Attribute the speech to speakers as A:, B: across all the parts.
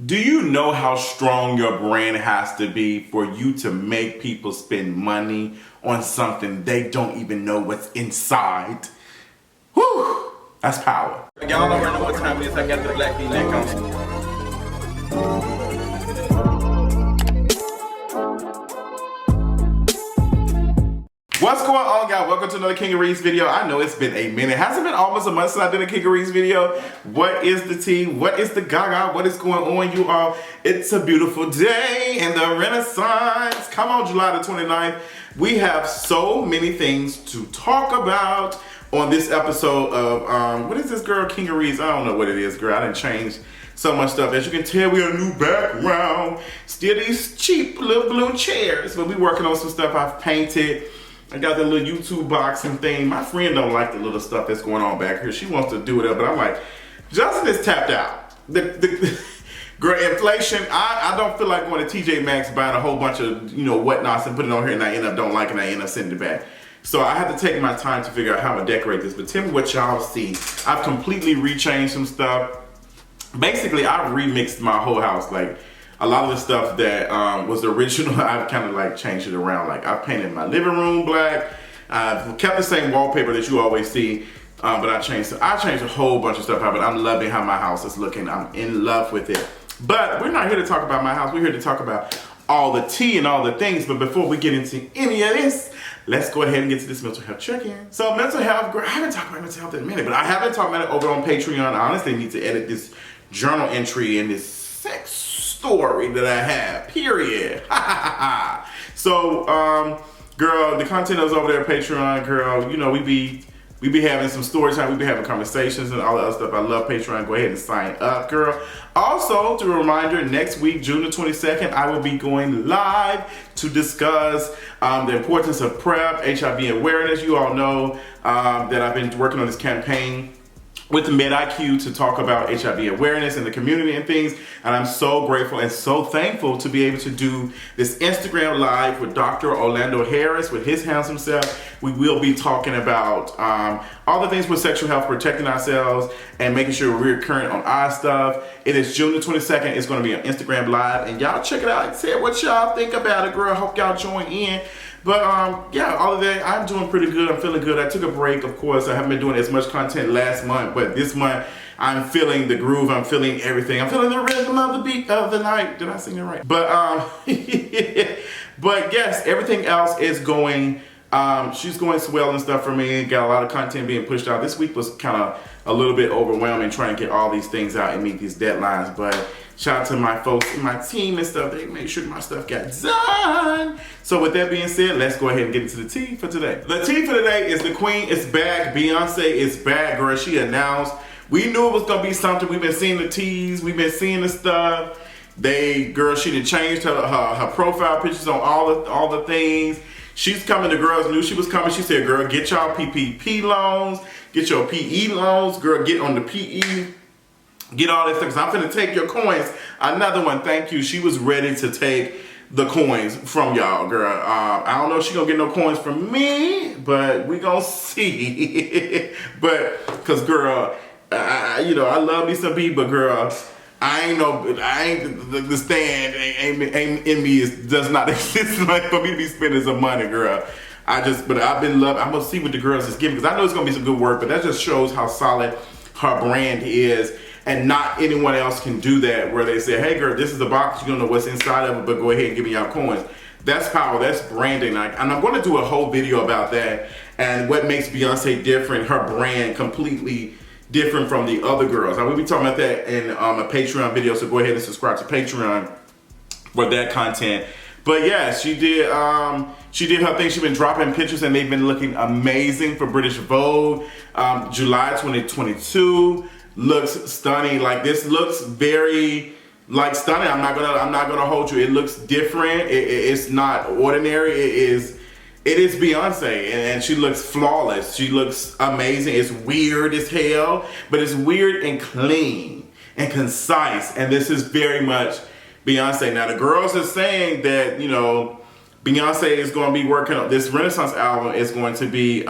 A: Do you know how strong your brand has to be for you to make people spend money on something they don't even know what's inside? Whew, that's power.
B: Y'all already know what time it is. I got the black V-neck on.
A: What's going on, guys? Welcome to another Kingarees video. I know it's been a minute. Hasn't it been almost a month since I did a Kingarees video? What is the tea? What is the gaga? What is going on, you all? It's a beautiful day in the Renaissance. Come on, July the 29th. We have so many things to talk about on this episode of, what is this, girl? Kingarees? I don't know what it is, girl. I didn't change so much stuff. As you can tell, we have a new background. Still these cheap little blue chairs, but we working on some stuff I've painted. I got the little YouTube boxing thing. My friend don't like the little stuff that's going on back here. She wants to do it up, but I'm like, Justin is tapped out. Girl, inflation, I don't feel like going to TJ Maxx buying a whole bunch of, whatnots and putting it on here and I end up don't like it and I end up sending it back. So I had to take my time to figure out how I'm gonna decorate this. But tell me what y'all see. I've completely rechanged some stuff. Basically, I remixed my whole house. Like, a lot of the stuff that was original, I've kind of like changed it around. Like, I painted my living room black. I've kept the same wallpaper that you always see, but I changed a whole bunch of stuff out. But I'm loving how my house is looking. I'm in love with it. But we're not here to talk about my house. We're here to talk about all the tea and all the things. But before we get into any of this, let's go ahead and get to this mental health check-in. So mental health, girl, I haven't talked about mental health in a minute, but I haven't talked about it over on Patreon. I honestly need to edit this journal entry in this sex story that I have, period. So, girl, the content is over there at Patreon, girl. We be having some story time, we be having conversations and all that other stuff. I love Patreon. Go ahead and sign up, girl. Also, to a reminder, next week, June the 22nd, I will be going live to discuss the importance of PrEP, HIV awareness. You all know that I've been working on this campaign with the MedIQ to talk about HIV awareness in the community and things. And I'm so grateful and so thankful to be able to do this Instagram live with Dr. Orlando Harris, with his handsome self. We will be talking about all the things with sexual health, protecting ourselves and making sure we're current on our stuff. It is June the 22nd. It's going to be on Instagram live, and y'all check it out and say what y'all think about it, girl. I hope y'all join in. But yeah, all of that, I'm doing pretty good. I'm feeling good. I took a break, of course. I haven't been doing as much content last month, but this month I'm feeling the groove. I'm feeling everything. I'm feeling the rhythm of the beat of the night. Did I sing it right? But but yes, everything else is going. She's going swell and stuff for me. Got a lot of content being pushed out. This week was kind of a little bit overwhelming trying to get all these things out and meet these deadlines. But shout out to my folks and my team and stuff. They made sure my stuff got done. So with that being said, let's go ahead and get into the tea for today. The tea for today is the queen is back. Beyonce is back, girl. She announced. We knew it was going to be something. We've been seeing the teas. We've been seeing the stuff. She done changed her profile pictures on all the things. She's coming. The girls knew she was coming. She said, girl, get y'all PPP loans. Get your PE loans. Girl, get on the PE. Get all this stuff, because I'm finna take your coins. Another one, thank you. She was ready to take the coins from y'all, girl. I don't know if she gonna get no coins from me, but we gonna see. But, cause girl, I love me some people, but girl, the stand ain't in me does not exist like for me to be spending some money, girl. But I've been loving. I'm gonna see what the girls is giving, because I know it's gonna be some good work, but that just shows how solid her brand is. And not anyone else can do that, where they say, hey girl, this is the box, you don't know what's inside of it, but go ahead and give me y'all coins. That's power, that's branding. And I'm gonna do a whole video about that and what makes Beyonce different, her brand completely different from the other girls. I will be talking about that in a Patreon video, so go ahead and subscribe to Patreon for that content. But yeah, she did her thing. She's been dropping pictures and they've been looking amazing for British Vogue. July 2022. Looks stunning. Like, this looks very stunning. I'm not gonna hold you. It looks different. It's not ordinary. It is Beyonce, and she looks flawless. She looks amazing. It's weird as hell, but it's weird and clean and concise. And this is very much Beyonce. Now the girls are saying that Beyonce is going to be working on this Renaissance album. Is going to be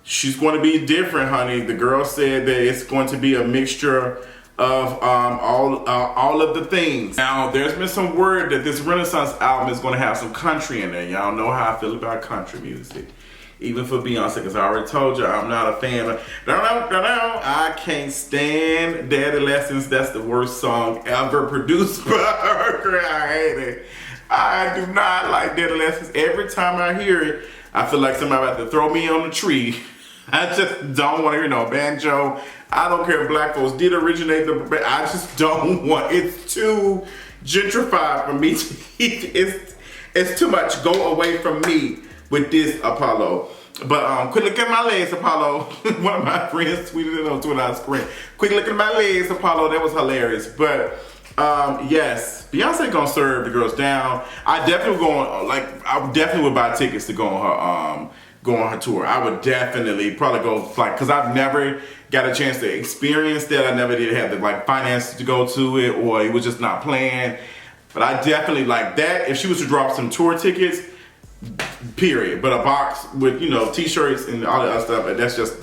A: she's going to be different, honey. The girl said that it's going to be a mixture of all of the things. Now, there's been some word that this Renaissance album is going to have some country in there. Y'all know how I feel about country music. Even for Beyonce, because I already told you I'm not a fan of. I can't stand Daddy Lessons. That's the worst song ever produced by her. I hate it. I do not like Daddy Lessons. Every time I hear it, I feel like somebody about to throw me on the tree. I just don't want to hear no banjo. I don't care if black folks did originate the. I just don't want. It's too gentrified for me. It's too much. Go away from me with this, Apollo. But quit looking at my legs, Apollo. One of my friends tweeted it on Twitter. I screen. Quit looking at my legs, Apollo. That was hilarious. But yes, Beyonce gonna serve the girls down. I definitely would buy tickets to go on her tour. I would definitely probably go because I've never got a chance to experience that. I never did have the finances to go to it, or it was just not planned. But I definitely like that. If she was to drop some tour tickets, period. But a box with t-shirts and all that other stuff,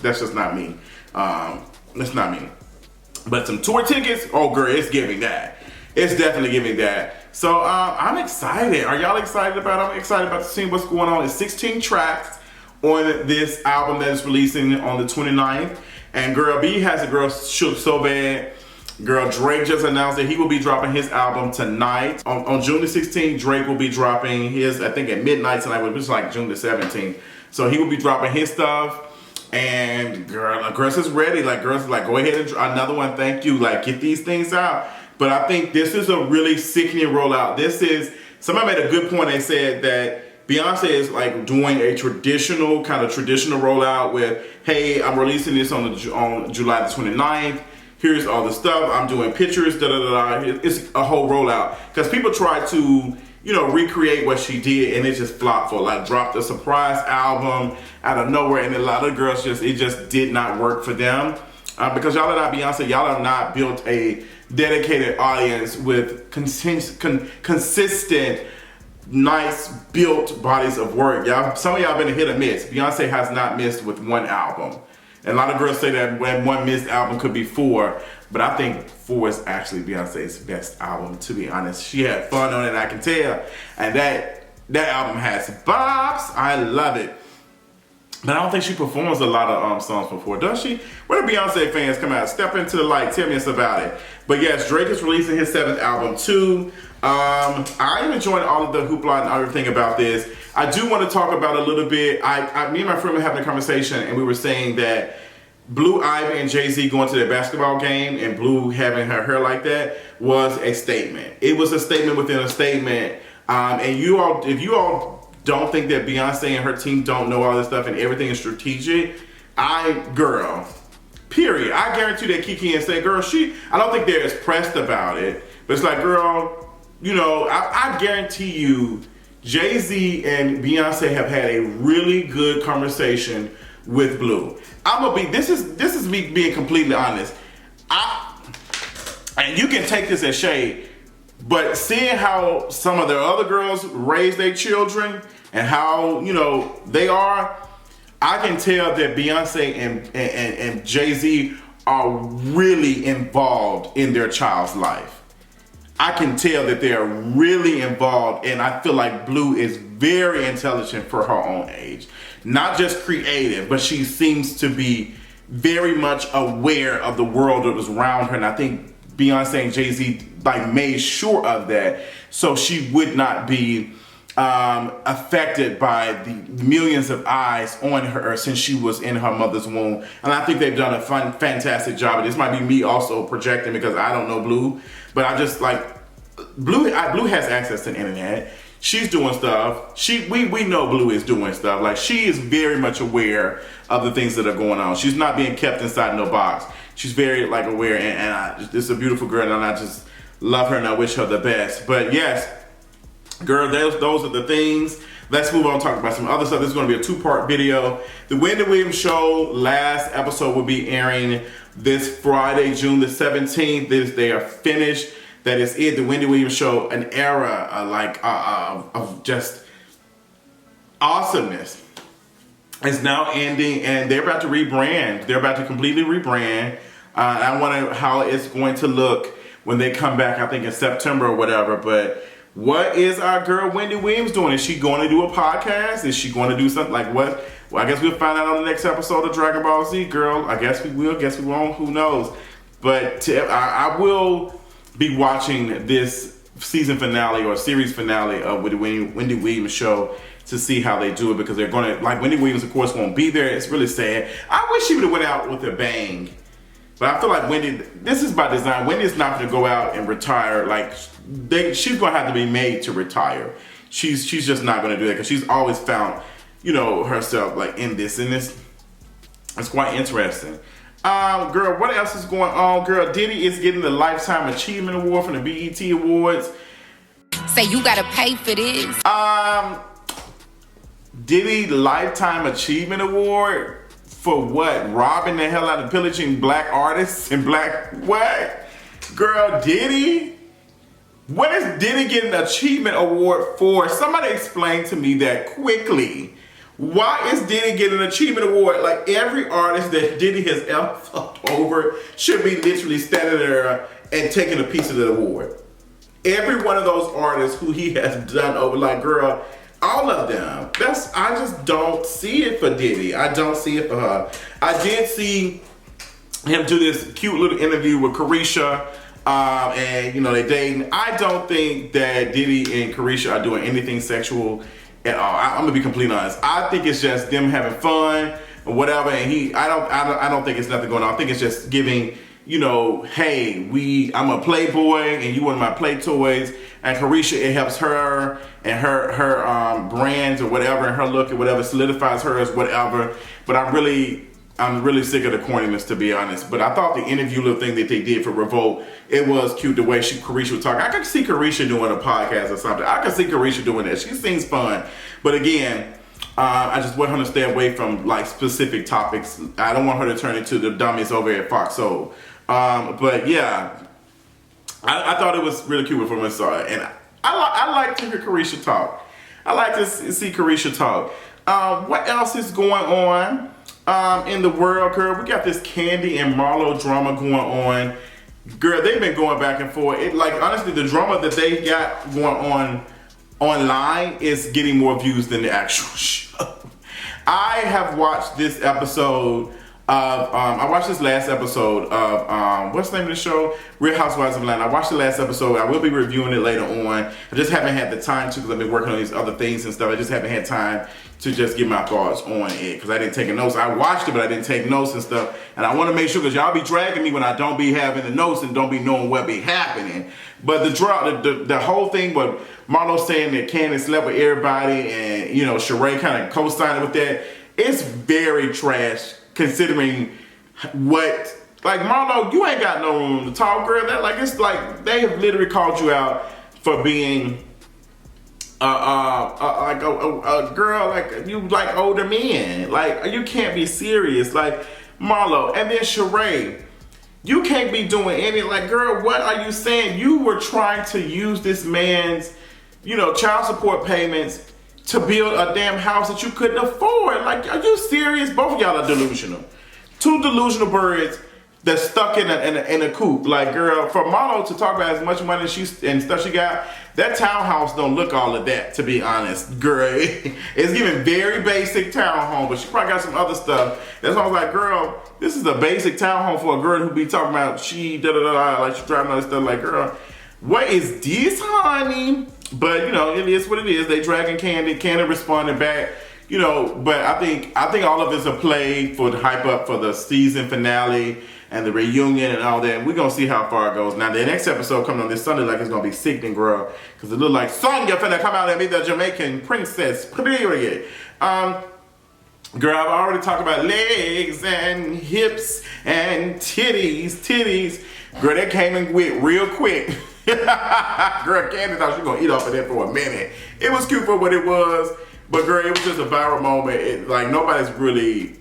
A: that's just not me. That's not me. But some tour tickets, oh girl, it's giving that. It's definitely giving that. So I'm excited. Are y'all excited about it? I'm excited about seeing what's going on. It's 16 tracks on this album that is releasing on the 29th. And girl, B has a girl shook so bad. Girl, Drake just announced that he will be dropping his album tonight. On June the 16th, Drake will be dropping his, I think at midnight tonight, which is like June the 17th. So he will be dropping his stuff. And girls is ready. Girls is go ahead and another one, thank you. Get these things out. But I think this is a really sickening rollout. Somebody made a good point. They said that Beyonce is doing a traditional rollout with, hey, I'm releasing this on July the 29th. Here's all the stuff. I'm doing pictures, It's a whole rollout. Because people try to, recreate what she did, and it just flopped for dropped a surprise album out of nowhere, and a lot of girls it just did not work for them. Because y'all are not Beyonce, y'all have not built a dedicated audience with consistent, nice built bodies of work. Some of y'all been a hit or miss. Beyonce has not missed with one album. And a lot of girls say that when one missed album could be 4, but I think 4 is actually Beyonce's best album, to be honest. She had fun on it, I can tell. And that album has bops. I love it. But I don't think she performs a lot of songs before, does she? Where the Beyonce fans come out? Step into the light. Tell me us about it. But yes, Drake is releasing his 7th album too. I am enjoying all of the hoopla and everything about this. I do want to talk about a little bit. Me and my friend were having a conversation, and we were saying that Blue Ivy and Jay-Z going to their basketball game and Blue having her hair like that was a statement. It was a statement within a statement. And if you all don't think that Beyonce and her team don't know all this stuff and everything is strategic, period. I guarantee that Kiki and say, girl, I don't think they're as pressed about it, but it's girl, I guarantee you, Jay-Z and Beyonce have had a really good conversation with Blue. This is me being completely honest. And you can take this as shade, but seeing how some of the other girls raise their children and how, they are, I can tell that Beyonce and Jay-Z are really involved in their child's life. I can tell that they are really involved, and I feel like Blue is very intelligent for her own age. Not just creative, but she seems to be very much aware of the world that was around her, and I think Beyonce and Jay-Z made sure of that, so she would not be affected by the millions of eyes on her since she was in her mother's womb. And I think they've done a fantastic job. And this might be me also projecting because I don't know Blue, but I just Blue has access to the internet. She's doing stuff. We know Blue is doing stuff. She is very much aware of the things that are going on. She's not being kept inside no box. She's very aware, and this is a beautiful girl, and I just love her and I wish her the best. But yes, girl, those are the things. Let's move on and talk about some other stuff. This is going to be a 2-part video. The Wendy Williams Show last episode will be airing this Friday, June the 17th. They are finished. That is it. The Wendy Williams Show, an era of just awesomeness, is now ending, and they're about to rebrand. They're about to completely rebrand. I wonder how it's going to look when they come back, I think in September or whatever. But what is our girl Wendy Williams doing? Is she going to do a podcast? Is she going to do something like what? Well, I guess we'll find out on the next episode of Dragon Ball Z, girl. I guess we will, guess we won't, who knows. But I will be watching this season finale or series finale of the Wendy Williams Show to see how they do it, because they're going to, like, Wendy Williams, of course, won't be there. It's really sad. I wish she would have went out with a bang. But I feel like Wendy, this is by design. Wendy's not going to go out and retire. Like, she's going to have to be made to retire. She's just not going to do that, because she's always found, you know, herself like in this. And this, it's quite interesting. Girl, what else is going on? Girl, Diddy is getting the Lifetime Achievement Award from the BET Awards.
C: Say you gotta pay for this.
A: Diddy Lifetime Achievement Award for what? Robbing the hell out of pillaging black artists and black what? Girl, Diddy? What is Diddy getting an achievement award for? Somebody explain to me that quickly. Why is Diddy getting an achievement award? Like, every artist that Diddy has ever fucked over should be literally standing there and taking a piece of the award. Every one of those artists who he has done over, like, girl, all of them. I just don't see it for Diddy. I don't see it for her. I did see him do this cute little interview with Karisha, and you know, they dating. I don't think that Diddy and Karisha are doing anything sexual at all. I'm gonna be completely honest. I think it's just them having fun or whatever. And I don't think it's nothing going on. I think it's just giving, you know, hey, I'm a playboy and you one of my play toys. And Karisha, it helps her and her brands or whatever, and her look or whatever, solidifies her as whatever. But I'm really sick of the corniness, to be honest. But I thought the interview little thing that they did for Revolt, it was cute the way Karisha was talking. I could see Karisha doing a podcast or something. I could see Karisha doing that. She seems fun. But again, I just want her to stay away from like specific topics. I don't want her to turn into the dummies over at Fox Soul. But yeah, I thought it was really cute from inside. And I like to hear Karisha talk. I like to see Karisha talk. What else is going on? In the world, girl, we got this Kandi and Marlo drama going on. Girl, they've been going back and forth. Like, honestly, the drama that they got going on online is getting more views than the actual show. I have watched this episode of, I watched this last episode of, what's the name of the show? Real Housewives of Atlanta. I watched the last episode. I will be reviewing it later on. I just haven't had the time to, because I've been working on these other things and stuff. I just haven't had time to just give my thoughts on it, because I didn't take notes. I watched it, but I didn't take notes and stuff. And I want to make sure, because y'all be dragging me when I don't be having the notes and don't be knowing what be happening. But the whole thing with Marlo saying that Kandi slept with everybody, and, you know, Sheree kind of co-signed with that, it's very trash, considering what, like, Marlo, you ain't got no room to talk, girl. That, like, it's like they have literally called you out for being like a girl, like you like older men. Like, you can't be serious, like Marlo. And then Sheree, you can't be doing any, like, girl, what are you saying? You were trying to use this man's, you know, child support payments to build a damn house that you couldn't afford. Like, are you serious? Both of y'all are delusional. Two delusional birds that's stuck in a coop. Like, girl, for Marlo to talk about as much money and stuff she got, that townhouse don't look all of that, to be honest, girl. It's giving very basic townhome, but she probably got some other stuff. That's why I was like, girl, this is a basic townhome for a girl who be talking about she da-da-da-da, like she driving all this stuff. Like, girl, what is this, honey? But, you know, it is what it is. They dragging Kandi. Kandi responded back, you know, but I think all of it's a play for the hype up for the season finale and the reunion and all that. We're going to see how far it goes. Now, the next episode coming on this Sunday, like, it's going to be sickening, girl, because it look like Sonya finna come out and be the Jamaican princess, period. Girl, I've already talked about legs and hips and titties. Girl, that came in with real quick. Girl, Kandi thought she was going to eat off of that for a minute. It was cute for what it was, but girl, it was just a viral moment. Like, nobody's really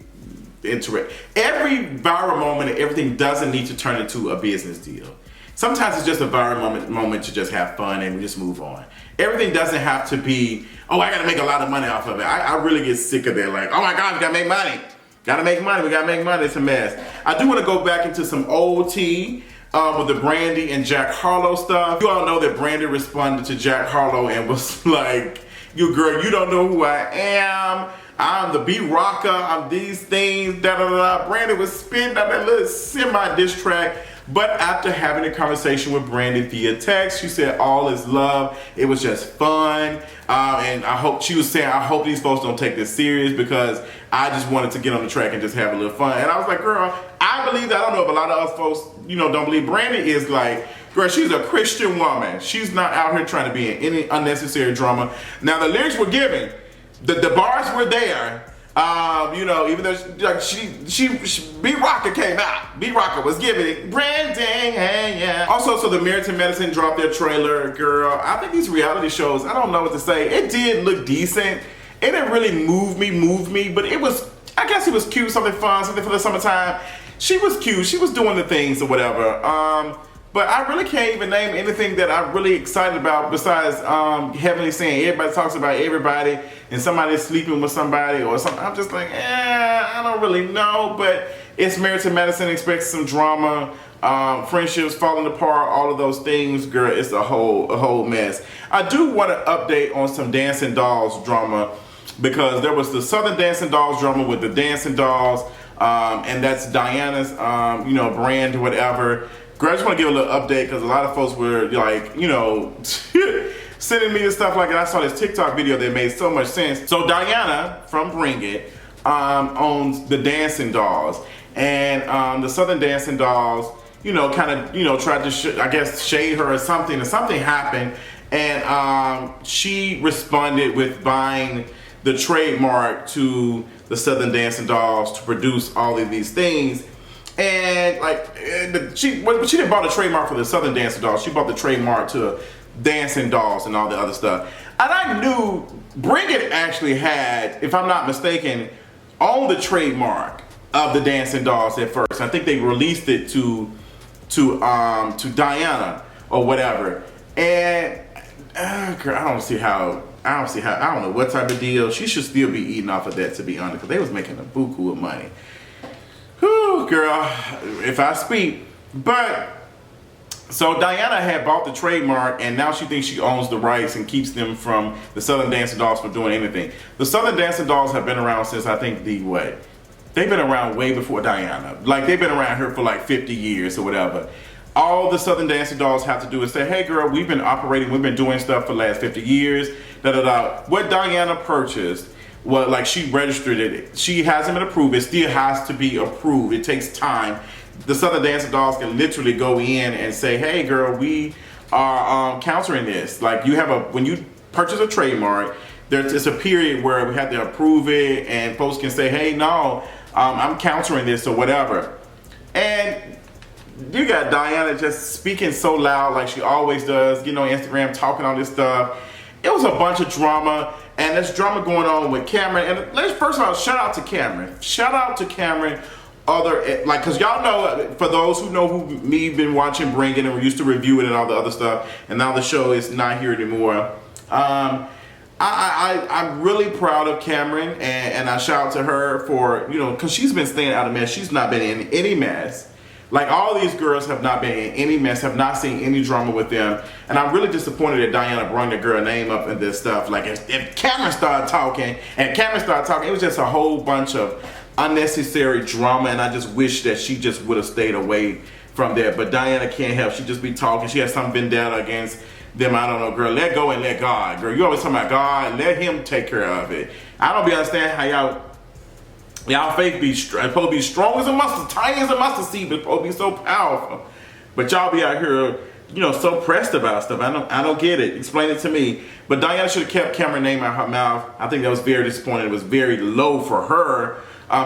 A: into it. Every viral moment and everything doesn't need to turn into a business deal. Sometimes it's just a viral moment to just have fun and just move on. Everything doesn't have to be, oh, I got to make a lot of money off of it. I really get sick of that. Like, oh my God, we got to make money. Gotta make money. We gotta make money. It's a mess. I do want to go back into some old tea with the Brandy and Jack Harlow stuff. You all know that Brandy responded to Jack Harlow and was like, "You girl, you don't know who I am. I'm the beat rocker. I'm these things." Da da da. Brandy was spitting out that little semi diss track. But after having a conversation with Brandy via text, she said all is love. It was just fun. And she was saying, I hope these folks don't take this serious because I just wanted to get on the track and just have a little fun. And I was like, girl, I believe that. I don't know if a lot of us folks, don't believe. Brandy is like, girl, she's a Christian woman. She's not out here trying to be in any unnecessary drama. Now, the lyrics were given. The bars were there. Even though she Beat Rocker came out. Beat Rocker was giving it. Brandy, hey, yeah. Also, so the Meriton Medicine dropped their trailer, girl. I think these reality shows, I don't know what to say. It did look decent. It didn't really move me, but I guess it was cute, something fun, something for the summertime. She was cute. She was doing the things or whatever. But I really can't even name anything that I'm really excited about besides Heavenly saying everybody talks about everybody and somebody's sleeping with somebody or something. I'm just like, I don't really know. But it's Meriton Madison, expects some drama, friendships falling apart, all of those things. Girl, it's a whole mess. I do want to update on some Dancing Dolls drama because there was the Southern Dancing Dolls drama with the Dancing Dolls, and that's Diana's, brand or whatever. Girl, I just want to give a little update because a lot of folks were like, sending me this stuff like that. I saw this TikTok video that made so much sense. So Diana from Bring It owns the Dancing Dolls, and the Southern Dancing Dolls, tried to shade her or something, and something happened, and she responded with buying the trademark to the Southern Dancing Dolls to produce all of these things. And she didn't buy the trademark for the Southern Dancing Dolls. She bought the trademark to Dancing Dolls and all the other stuff. And I knew Bring It actually had, if I'm not mistaken, owned the trademark of the Dancing Dolls at first. I think they released it to Diana or whatever. And girl, I don't know what type of deal. She should still be eating off of that, to be honest, because they was making a buku of money. Whew, girl, if I speak. But so Diana had bought the trademark, and now she thinks she owns the rights and keeps them from the Southern Dancing Dolls from doing anything. The Southern Dancing Dolls have been around since I think they've been around way before Diana. Like they've been around here for like 50 years or whatever. All the Southern Dancing Dolls have to do is say, hey girl, we've been operating, we've been doing stuff for the last 50 years, What Diana purchased, well, like she registered it. She hasn't been approved. It still has to be approved. It takes time. The Southern Dancing Dolls can literally go in and say, hey girl, we are countering this. Like when you purchase a trademark, there's a period where we have to approve it and folks can say, hey, no, I'm countering this or whatever. And you got Diana just speaking so loud like she always does, getting on Instagram, talking all this stuff. It was a bunch of drama, and there's drama going on with Cameron. And let's first of all, shout out to Cameron. Shout out to Cameron. Cause y'all know, for those who know who me been watching Bring It and we used to review it and all the other stuff, and now the show is not here anymore. I'm really proud of Cameron, and I shout out to her for, cause she's been staying out of mess. She's not been in any mess. Like all these girls have not been in any mess, have not seen any drama with them. And I'm really disappointed that Diana brought the girl name up in this stuff. Like if Cameron started talking, it was just a whole bunch of unnecessary drama, and I just wish that she just would have stayed away from that. But Diana can't help, she just be talking. She has some vendetta against them. I don't know, girl. Let go and let God, girl. You always talking about God, let him take care of it. I don't understand how y'all faith be supposed to be strong as a mustard, tiny as a mustard seed, but supposed to be so powerful. But y'all be out here, so pressed about stuff. I don't get it. Explain it to me. But Diana should have kept Cameron's name out of her mouth. I think that was very disappointing. It was very low for her,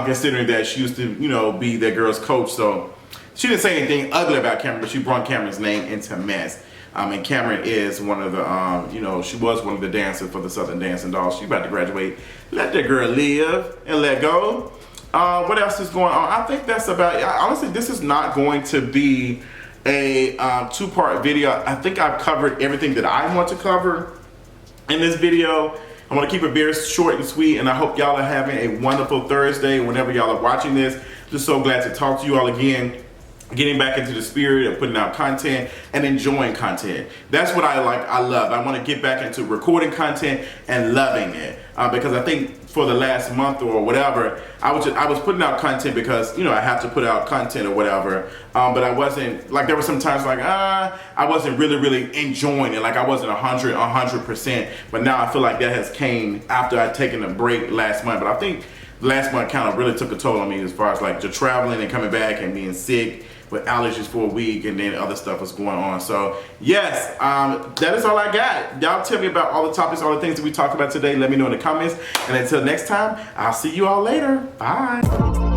A: considering that she used to, be that girl's coach. So she didn't say anything ugly about Cameron, but she brought Cameron's name into mess. And Cameron is one of the, she was one of the dancers for the Southern Dancing Dolls. She's about to graduate. Let that girl live and let go. What else is going on? I think that's about, honestly, this is not going to be a two-part video. I think I've covered everything that I want to cover in this video. I'm gonna keep it very short and sweet, and I hope y'all are having a wonderful Thursday whenever y'all are watching this. Just so glad to talk to you all again. Getting back into the spirit of putting out content and enjoying content. That's what I like, I love. I want to get back into recording content and loving it. Because I think for the last month or whatever, I was putting out content because, you know, I have to put out content or whatever. But I wasn't, like, there were some times like, I wasn't really enjoying it. Like, I wasn't 100%. But now I feel like that has came after I'd taken a break last month. But I think last month kind of really took a toll on me as far as like the traveling and coming back and being sick with allergies for a week, and then other stuff was going on. So yes, that is all I got. Y'all tell me about all the topics, all the things that we talked about today. Let me know in the comments. And until next time, I'll see you all later. Bye.